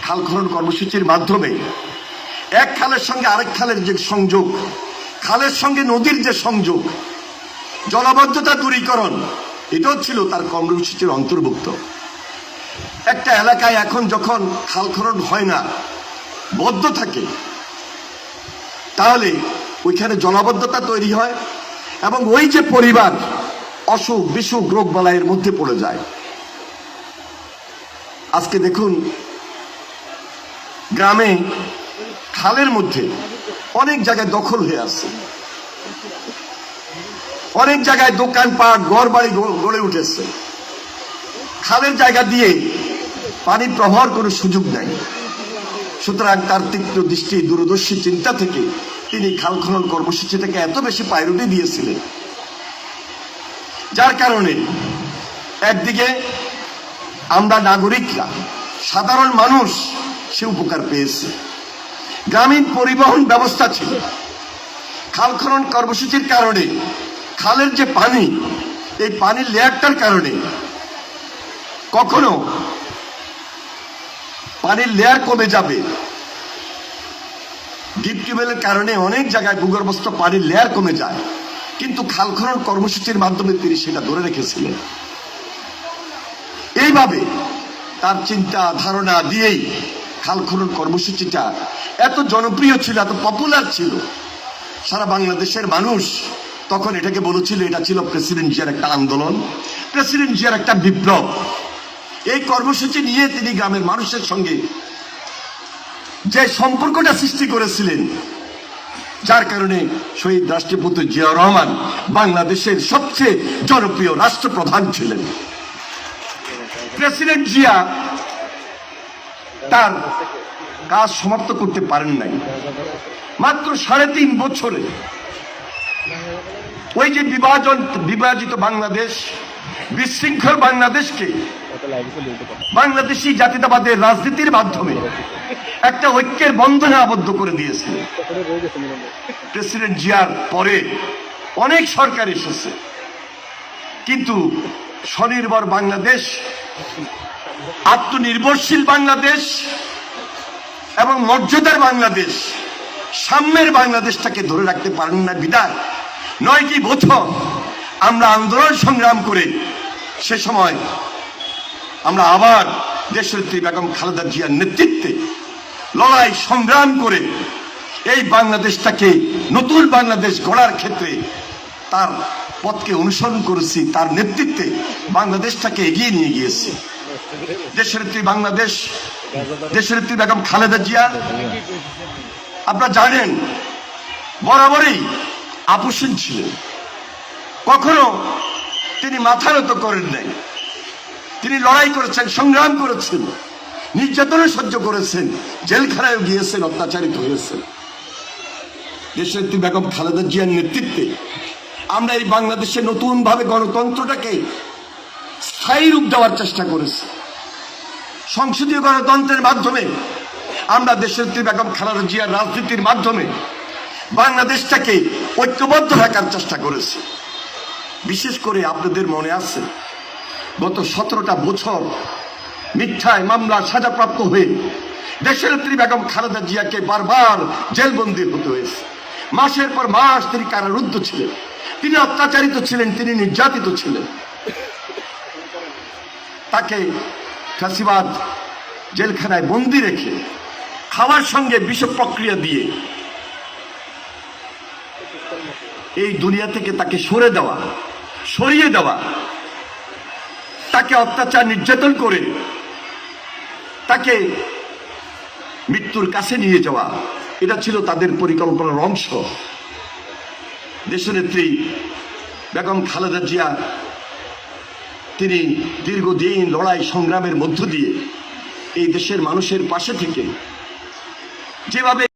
খাল খনন কর্মসূচির মাধ্যমে এক খালের সঙ্গে আরেক খালের যে সংযোগ, খালের সঙ্গে নদীর যে সংযোগ, জলাবদ্ধতা দূরীকরণ, এটাও ছিল তার কর্মসূচির অন্তর্ভুক্ত। একটা এলাকায় এখন যখন খাল খনন হয় না, বদ্ধ থাকে, তাহলে ওইখানে জলাবদ্ধতা তৈরি হয় এবং ওই যে পরিবার অসুখ বিসুখ রোগ বালাইয়ের মধ্যে পড়ে যায়। আজকে দেখুন গ্রামে খালের মধ্যে অনেক জায়গায় দখল হয়ে আছে, অনেক জায়গায় দোকানপাট ঘর বাড়ি গড়ে উঠেছে। খালের জায়গা দিয়ে পানি প্রবাহের কোনো সুযোগ নাই। সুতরাং তার তীক্ষ্ণ দৃষ্টি, দূরদর্শী চিন্তা থেকে তিনি খাল খনন কর্মসূচিটাকে এত বেশি প্রায়োরিটি দিয়েছিলেন, যার কারণে একদিকে আমরা নাগরিকরা, সাধারণ মানুষ সে উপকার পেয়েছে। গ্রামীণ পরিবহন ব্যবস্থা ছিল, খাল খনন কর্মসূচির কারণে খালের যে পানি, এই পানির লেয়ারটার কারণে কখনো পানির লেয়ার কমে যাবে। ডিপ টিউবওয়েলের কারণে অনেক জায়গায় ভূগর্ভস্থ পানির লেয়ার কমে যায়, কিন্তু খাল খনন কর্মসূচির মাধ্যমে তিনি সেটা ধরে রেখেছিলেন। এইভাবে তার চিন্তা ধারণা দিয়েই খাল খনন কর্মসূচিটা এত জনপ্রিয় ছিল, এত পপুলার ছিল। সারা বাংলাদেশের মানুষ তখন এটাকে বলেছিল এটা ছিল প্রেসিডেন্ট জিয়ার একটা আন্দোলন, প্রেসিডেন্ট জিয়ার একটা বিপ্লব। এই কর্মসূচি নিয়ে তিনি গ্রামের মানুষের সঙ্গে যে সম্পর্কটা সৃষ্টি করেছিলেন, যার কারণে শহীদ রাষ্ট্রপতি জিয়াউর রহমান বাংলাদেশের সবচেয়ে জনপ্রিয় রাষ্ট্রপ্রধান ছিলেন। প্রেসিডেন্ট জিয়া তার কাজ সমাপ্ত করতে পারেন নাই। মাত্র 3.5 বছরে ওই যে বিভাজিত বাংলাদেশ, বিশৃঙ্খল বাংলাদেশকে বাংলাদেশি জাতীয়তাবাদের রাজনীতির মাধ্যমে একটা ঐক্যের বন্ধনে আবদ্ধ করে দিয়েছে। প্রেসিডেন্ট জিয়ার পরে অনেক সরকার এসেছে, কিন্তু স্বনির্ভর বাংলাদেশ, আত্মনির্ভরশীল বাংলাদেশ এবং মর্যাদার বাংলাদেশ, সাম্যের বাংলাদেশটাকে ধরে রাখতে পারেন না। বিদায় 9টি বছর আমরা আন্দোলন সংগ্রাম করে সে সময় আমরা আবার দেশনেত্রী বেগম খালেদা জিয়ার নেতৃত্বে লড়াই সংগ্রাম করে এই বাংলাদেশটাকে নতুন বাংলাদেশ গড়ার ক্ষেত্রে তার পথকে অনুসরণ করেছি। তার নেতৃত্বে বাংলাদেশটাকে এগিয়ে নিয়ে গিয়েছি। দেশনেত্রী বেগম খালেদা জিয়া আপনারা জানেন বরাবরই আপোষহীন ছিলেন, কখনো তিনি মাথা নত করেন নাই। তিনি লড়াই করেছেন, সংগ্রাম করেছেন, নির্যাতনও সহ্য করেছেন, জেলখানায় গিয়েছেন, অত্যাচারিত হয়েছেন। দেশনেত্রী বেগম খালেদা জিয়ার নেতৃত্বে আমরা এই বাংলাদেশে নতুন ভাবে গণতন্ত্রটাকে স্থায়ী রূপ দেওয়ার চেষ্টা করেছি। সংসদীয় গণতন্ত্রের মাধ্যমে আমরা দেশনেত্রী বেগম খালেদা জিয়ার রাজনীতির মাধ্যমে বাংলাদেশটাকে ঐক্যবদ্ধ রাখার চেষ্টা করেছি। বিশেষ করে আপনাদের মনে আছে গত 17টা বছর মিথ্যায় মামলা সাজাপ্রাপ্ত হয়ে দেশনেত্রী বেগম খালেদা জিয়াকে বারবার জেলবন্দি হতে হয়েছে। মাসের পর মাস তিনি কারারুদ্ধ ছিলেন, তিনি অত্যাচারিত ছিলেন, তিনি নির্যাতিত ছিলেন। তাকে ফ্যাসিবাদ জেলখানায় বন্দি রেখে খাওয়ার সঙ্গে বিষ প্রক্রিয়া দিয়ে এই দুনিয়া থেকে তাকে সরিয়ে দেওয়া, তাকে অত্যাচার নির্যাতন করে তাকে মৃত্যুর কাছে নিয়ে যাওয়া, এটা ছিল তাদের পরিকল্পনার অংশ। দেশনেত্রী বেগম খালেদা জিয়া তিনি দীর্ঘদিন লড়াই সংগ্রামের মধ্য দিয়ে এই দেশের মানুষের পাশে থেকে যেভাবে